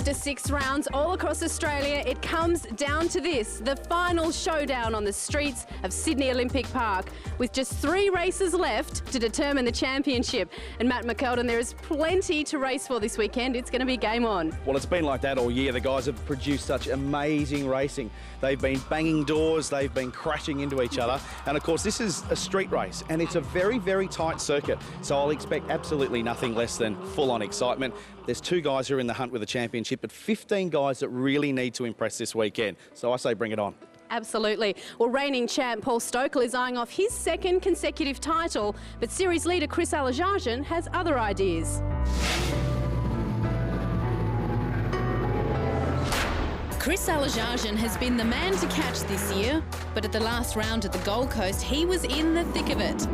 After 6 rounds all across Australia, it comes down to this, the final showdown on the streets of Sydney Olympic Park, with just 3 races left to determine the championship. And Matt McKeldin, there is plenty to race for this weekend. It's going to be game on. Well, it's been like that all year. The guys have produced such amazing racing. They've been banging doors, they've been crashing into each other. And of course, this is a street race and it's a very, very tight circuit. So I'll expect absolutely nothing less than full-on excitement. There's 2 guys who are in the hunt with the championship, but 15 guys that really need to impress this weekend. So I say bring it on. Absolutely. Well, reigning champ Paul Stokel is eyeing off his 2nd consecutive title, but series leader Chris Alajajian has other ideas. Chris Alajajian has been the man to catch this year, but at the last round at the Gold Coast, he was in the thick of it.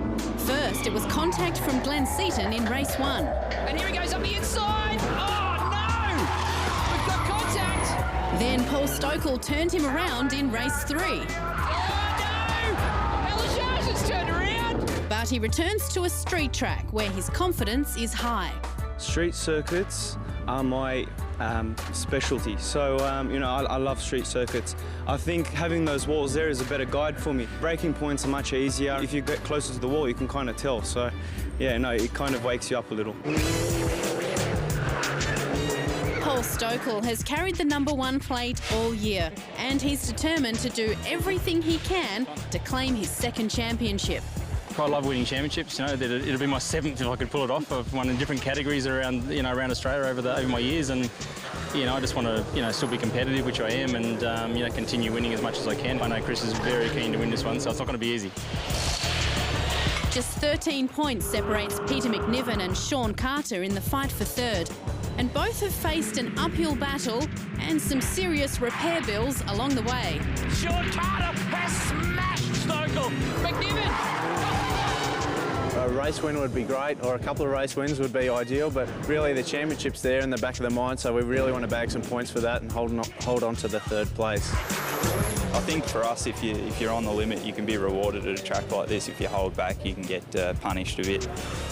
First, it was contact from Glenn Seaton in race 1. And here he goes up the inside. Oh, no! We've got contact. Then Paul Stokel turned him around in race 3. Oh, no! Alajajian's turned around. But he returns to a street track where his confidence is high. Street circuits are my specialty. So, you know, I love street circuits. I think having those walls there is a better guide for me. Breaking points are much easier. If you get closer to the wall, you can kind of tell. So, yeah, no, it kind of wakes you up a little. Paul Stokel has carried the #1 plate all year, and he's determined to do everything he can to claim his 2nd championship. I love winning championships. You know, it'll be my 7th if I could pull it off. I've won in different categories around, you know, around Australia over my years, and you know, I just want to, you know, still be competitive, which I am, and you know, continue winning as much as I can. I know Chris is very keen to win this one, so it's not going to be easy. Just 13 points separates Peter McNiven and Sean Carter in the fight for 3rd, and both have faced an uphill battle and some serious repair bills along the way. Sean Carter has smashed Stokel. McNiven. A race win would be great, or a couple of race wins would be ideal, but really the championship's there in the back of the mind, so we really want to bag some points for that and hold on to the 3rd place. I think for us, if you're on the limit, you can be rewarded at a track like this. If you hold back, you can get punished a bit.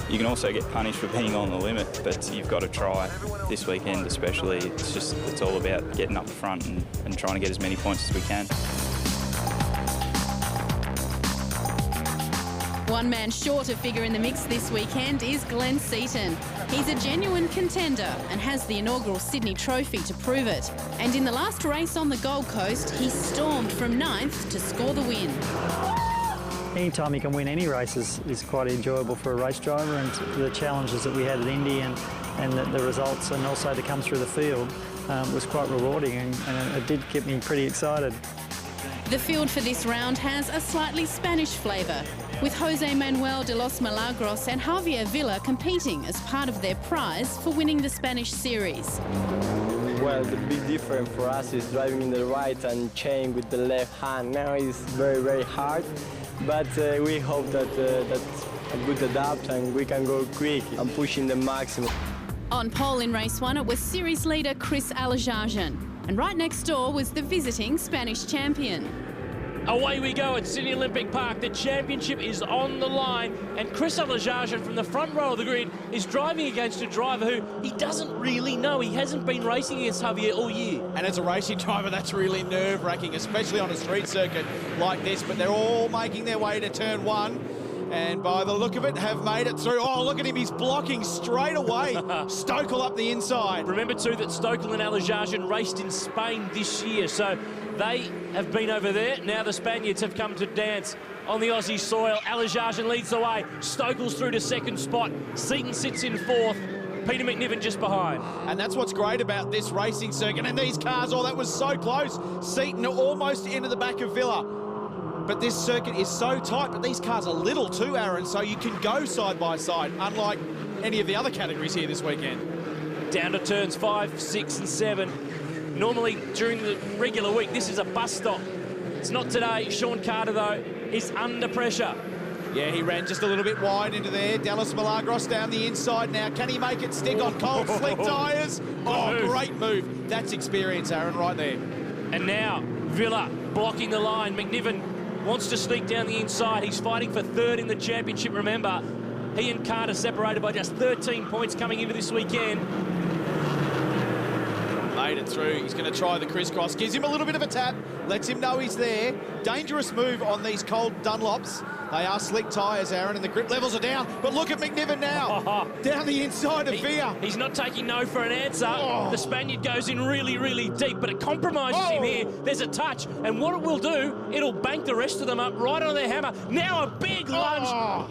You can also get punished for being on the limit, but you've got to try. This weekend especially, it's all about getting up front and trying to get as many points as we can. One man short of figure in the mix this weekend is Glenn Seaton. He's a genuine contender and has the inaugural Sydney Trophy to prove it. And in the last race on the Gold Coast, he stormed from 9th to score the win. Anytime you can win any race is quite enjoyable for a race driver, and the challenges that we had at Indy and the results, and also to come through the field was quite rewarding, and it did get me pretty excited. The field for this round has a slightly Spanish flavour, with Jose Manuel de los Milagros and Javier Villa competing as part of their prize for winning the Spanish series. Well, the big difference for us is driving in the right and chain with the left hand. Now it's very, very hard, but we hope that that's a good adapt and we can go quick and pushing the maximum. On pole in race 1, it was series leader Chris Alajajian, and right next door was the visiting Spanish champion. Away we go at Sydney Olympic Park. The championship is on the line, and Chris Alajajian from the front row of the grid is driving against a driver who he doesn't really know. He hasn't been racing against Javier all year. And as a racing driver, that's really nerve-wracking, especially on a street circuit like this. But they're all making their way to turn 1. And by the look of it, have made it through. Oh, look at him, he's blocking straight away. Stokel up the inside. Remember, too, that Stokel and Alajajian raced in Spain this year, so they have been over there. Now the Spaniards have come to dance on the Aussie soil. Alajajian leads the way. Stokel's through to 2nd spot. Seaton sits in 4th. Peter McNiven just behind. And that's what's great about this racing circuit. And these cars, oh, that was so close. Seaton almost into the back of Villa. But this circuit is so tight, but these cars are little too, Aaron, so you can go side by side, unlike any of the other categories here this weekend. Down to turns 5, 6 and 7. Normally, during the regular week, this is a bus stop. It's not today. Sean Carter, though, is under pressure. Yeah, he ran just a little bit wide into there. Dallas Milagros down the inside now. Can he make it stick on cold slick tyres? Oh, great move. That's experience, Aaron, right there. And now, Villa blocking the line. McNiven wants to sneak down the inside. He's fighting for 3rd in the championship, remember. He and Carter separated by just 13 points coming into this weekend. They made it through. He's going to try the crisscross. Gives him a little bit of a tap. Lets him know he's there. Dangerous move on these cold Dunlops. They are slick tyres, Aaron, and the grip levels are down. But look at McNiven now. Down the inside of Villa. He's not taking no for an answer. The Spaniard goes in really, really deep, but it compromises him here. There's a touch, and what it will do, it'll bank the rest of them up right on their hammer. Now a big lunge.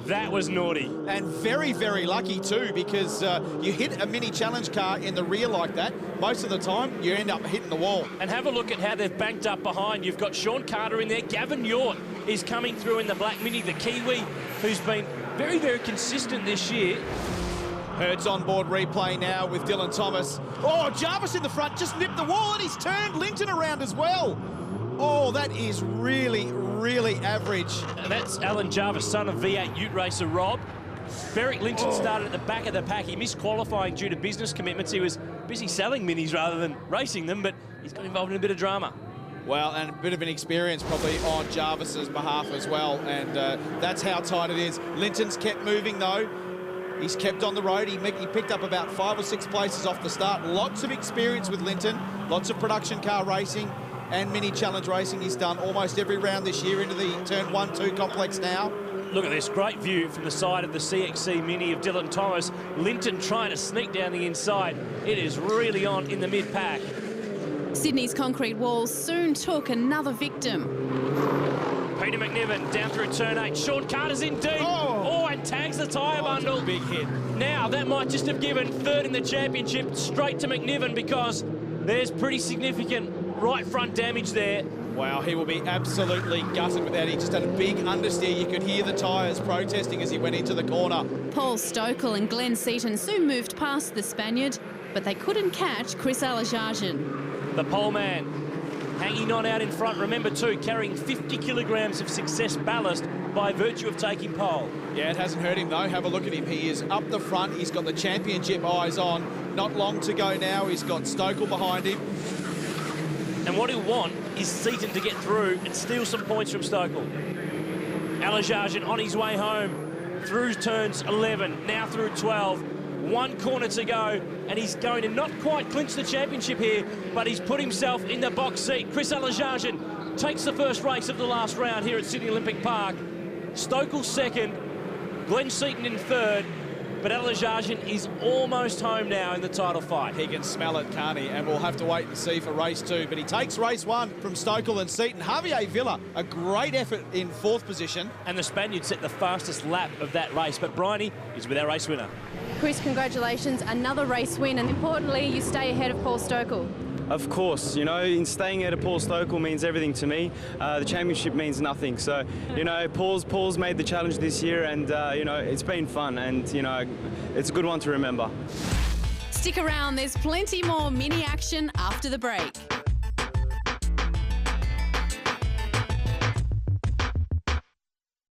That was naughty. And very, very lucky too, because you hit a mini challenge car in the rear like that, most of the time you end up hitting the wall. And have a look at how they've banked up behind. You've got Sean Carter in there. Gavin York is coming through in the black mini, the Kiwi, who's been very, very consistent this year. Hurts on board replay now with Dylan Thomas. Oh, Jarvis in the front just nipped the wall, and he's turned Linton around as well. Oh, that is really, really average. That's Alan Jarvis, son of V8 Ute racer Rob. Ferrick Linton started at the back of the pack. He missed qualifying due to business commitments. He was busy selling minis rather than racing them, but he's got involved in a bit of drama. Well, and a bit of an experience probably on Jarvis's behalf as well, and that's how tight it is. Linton's kept moving though. He's kept on the road. He picked up about 5 or 6 places off the start. Lots of experience with Linton, lots of production car racing and mini challenge racing. He's done almost every round this year into the turn 1-2 complex now. Look at this great view from the side of the CXC Mini of Dylan Thomas. Linton trying to sneak down the inside. It is really on in the mid-pack. Sydney's concrete walls soon took another victim. Peter McNiven down through turn 8. Sean Carter's in deep. Oh, and tags the tyre bundle. Big hit. Now, that might just have given third in the championship straight to McNiven, because there's pretty significant right front damage there. Wow, he will be absolutely gutted with that. He just had a big understeer. You could hear the tyres protesting as he went into the corner. Paul Stokel and Glenn Seaton soon moved past the Spaniard, but they couldn't catch Chris Alajajian. The pole man hanging on out in front. Remember too, carrying 50 kilograms of success ballast by virtue of taking pole. Yeah, it hasn't hurt him though. Have a look at him. He is up the front. He's got the championship eyes on. Not long to go now. He's got Stokel behind him. And what he'll want is Seaton to get through and steal some points from Stokel. Alajajian on his way home through turns 11, now through 12. 1 corner to go, and he's going to not quite clinch the championship here, but he's put himself in the box seat. Chris Alajajian takes the first race of the last round here at Sydney Olympic Park. Stokel second, Glenn Seaton in third, but Alajajian is almost home now in the title fight. He can smell it, can't he? And we'll have to wait and see for race 2. But he takes race 1 from Stokel and Seaton. Javier Villa, a great effort in 4th position. And the Spaniard set the fastest lap of that race, but Bryony is with our race winner. Chris, congratulations, another race win, and importantly, you stay ahead of Paul Stokel. Of course, you know, in staying ahead of Paul Stokel means everything to me. The championship means nothing. So, you know, Paul's made the challenge this year, and, you know, it's been fun, and, you know, it's a good one to remember. Stick around, there's plenty more mini action after the break.